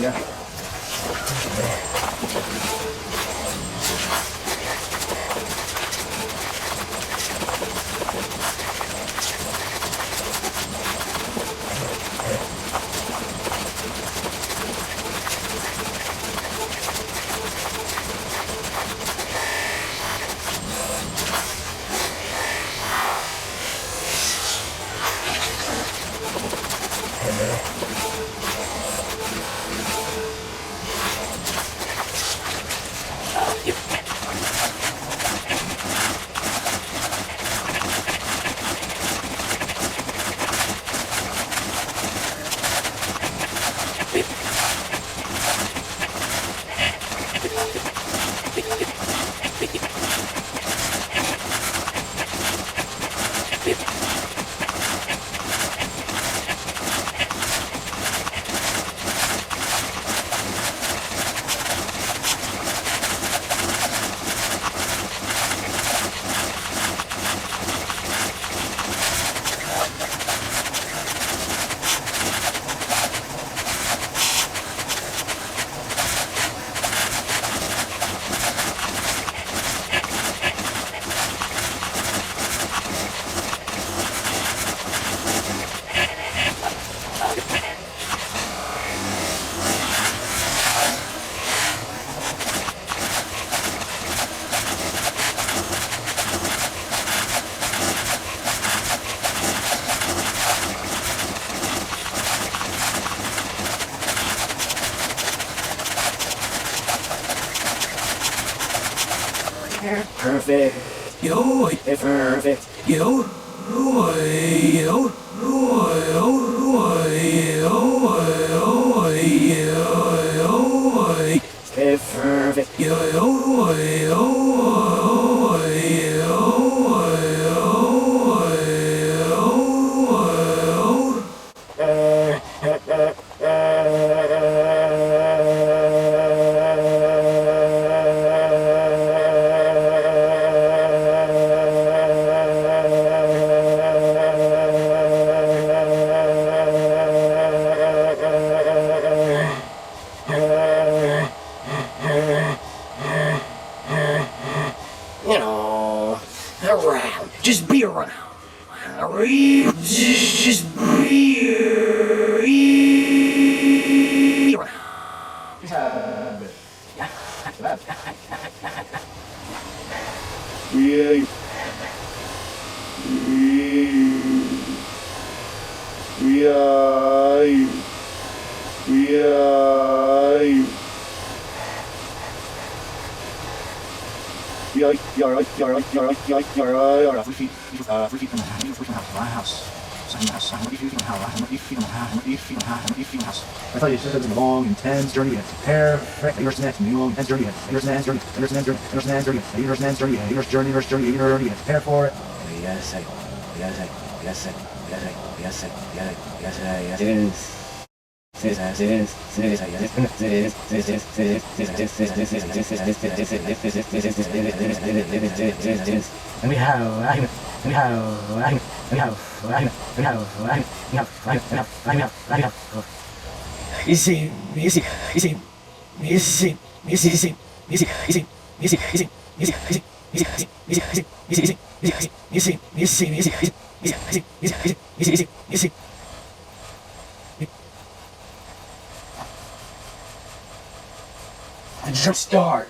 Yeah. Perfect. Yo, perfect. Yo, yo, perfect. You know, around. Just be around. Just be around. I thought you said it was a long, intense journey to prepare. Right? Yours next, long, intense journey. Yours journey to prepare for it. Yes, and we have easy. The jump start.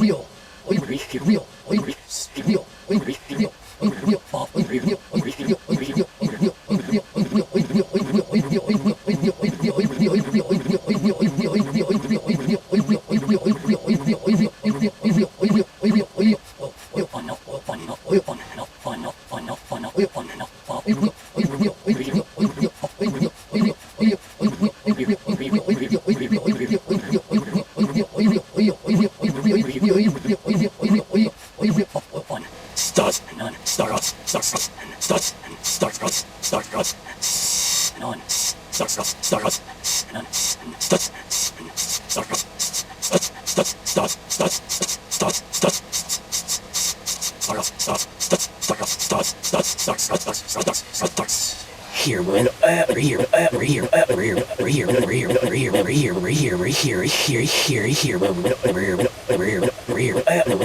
Real. Real.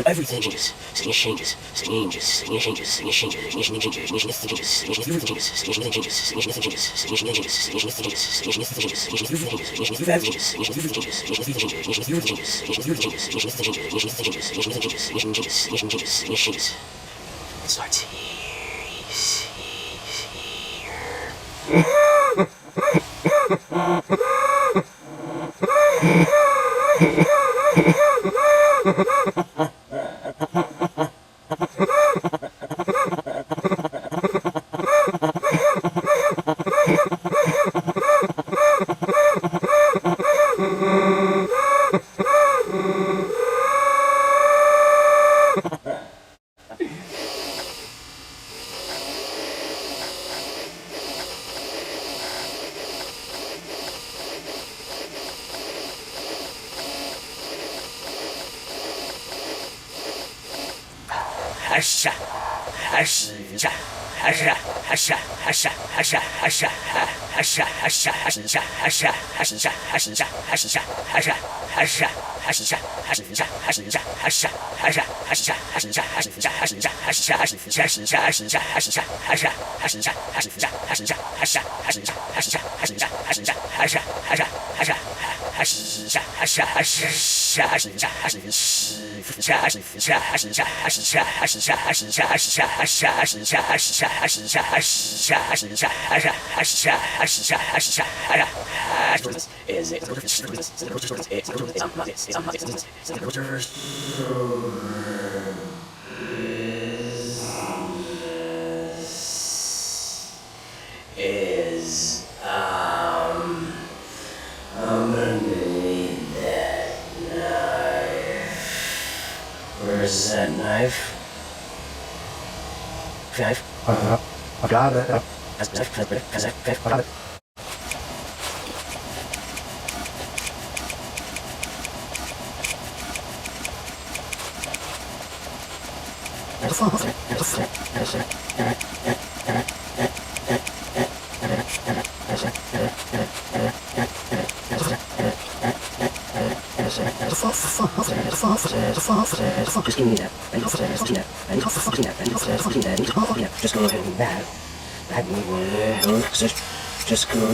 Everything changes. Changes. It starts I'm gonna need that knife. Where's that knife? Knife? I've got it. Knife. I got it. Just give me that. Just go ahead and bad. Just go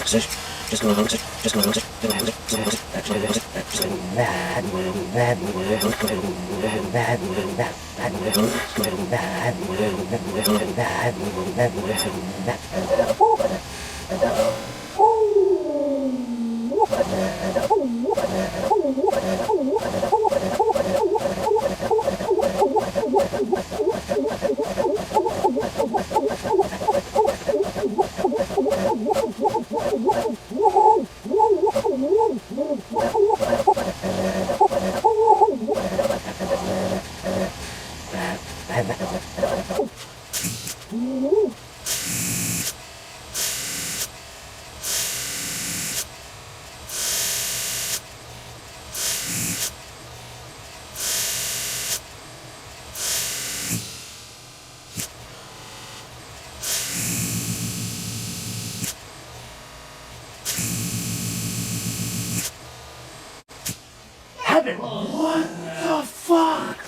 Heaven! What the fuck?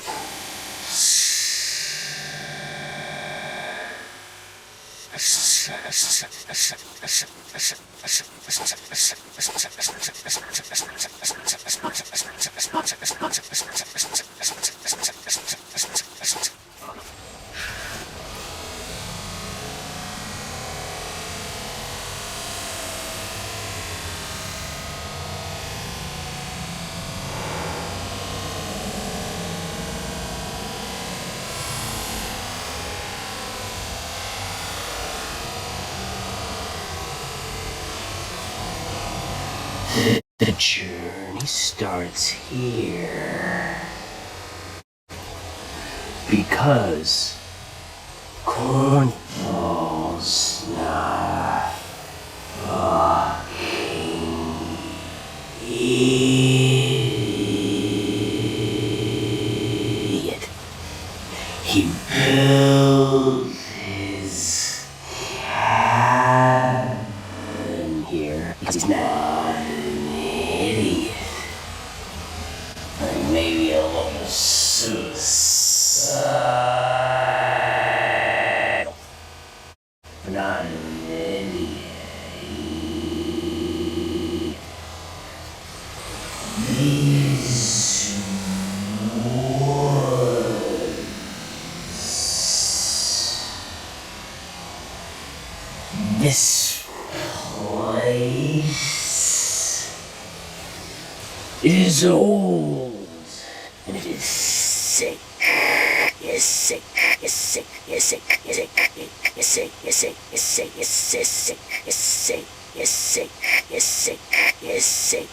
journey starts here. Because Cornwall's not fucking idiot. He built his cabin here because he's not an idiot. Like maybe a little suicidal, but not an idiot. These This place is old and it is sick. Is sick. Is sick. Is sick. Is sick. Is sick. Is sick. Is sick. Is sick. Is sick. Is sick. Is sick. Is sick.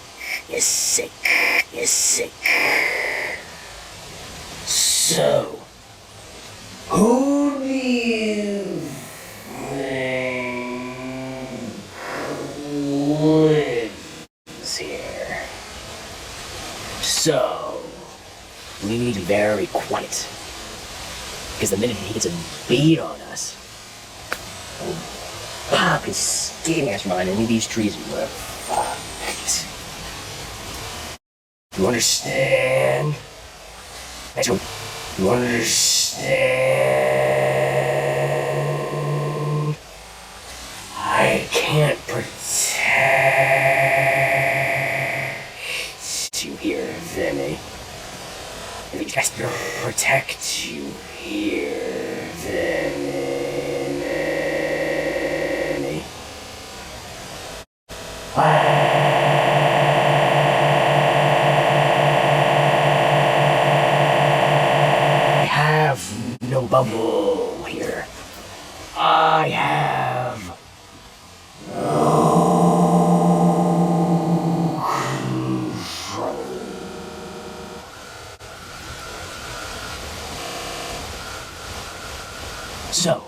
Is sick. Is sick. So, who do you lives here? So, we need to be very quiet. Because the minute he gets a beat on us, he'll pop his skating ass from behind any of these trees and we're fucked. You understand? Next one. You understand? I can't protect you here, Vinny. If you guys protect you here, Vinny. I have no bubble here. I have no control. So,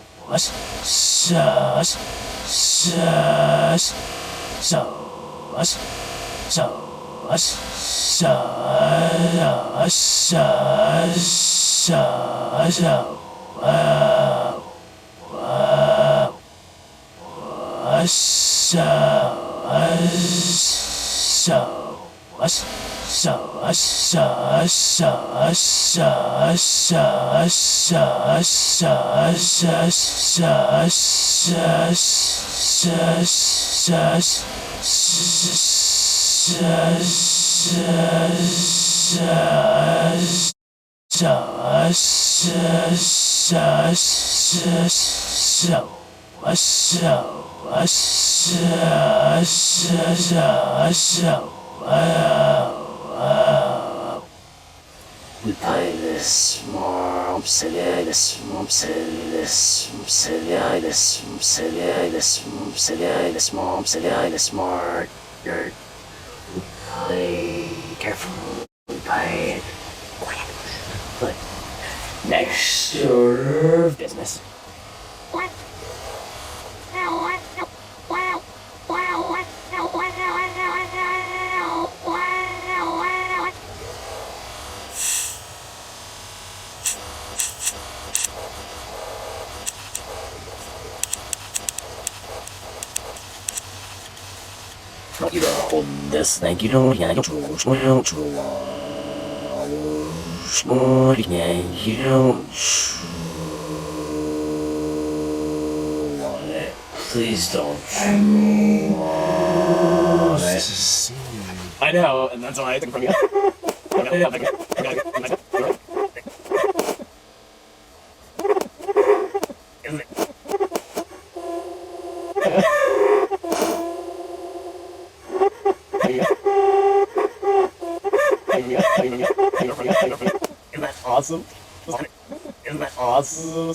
we play this more smart. We play careful. We play it quiet. But next order of business. You don't hold this thing. You don't draw. You don't want it. Please don't want it. I know, and that's why I took it from you. Isn't that awesome? Isn't that awesome?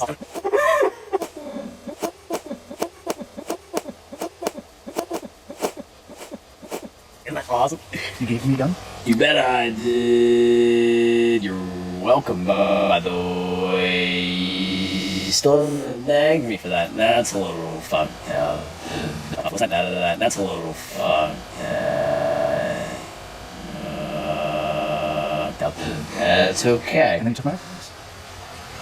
Isn't that awesome. You gave me a gun? You bet I did. You're welcome, by the way. Still haven't nagged me for that. That's a little fun. What's that? That's a little fun. That's okay. And then you took my reference.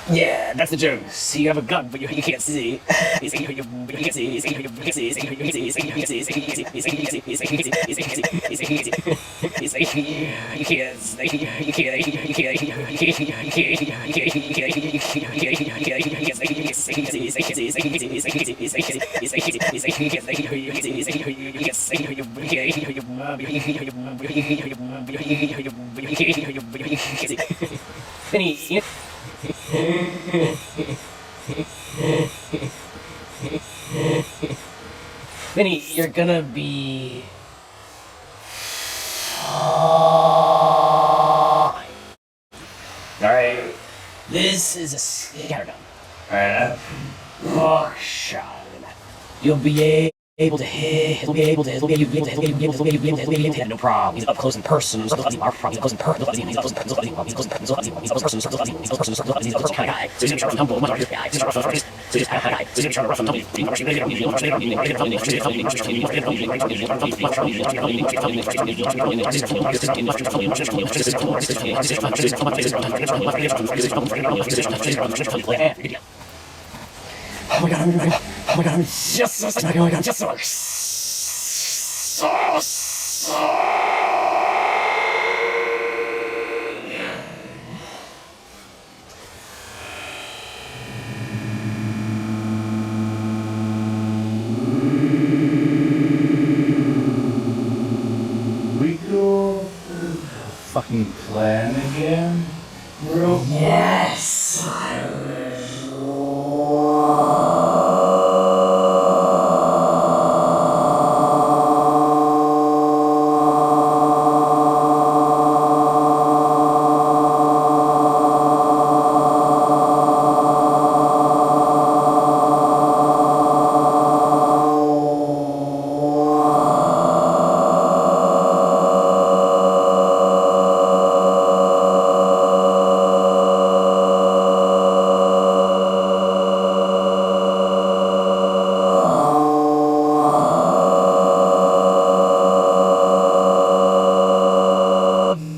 Yeah, that's the joke. So you have a gun, but you can't see. You can't see. Vinny, you're gonna be fine. Alright? This is a scattergun. Alright? Buckshot. You'll be able to hit, you'll be able to hit, no problem. He's up close and personal. He's up close and personal. He's up close and personal kind of guy. So he's gonna try to humble much guy. He's gonna try to rough and tumble. Oh my god, I'm just so stuck. Oh my god, I'm just so We go fucking plan again, bro. Yes, I wish.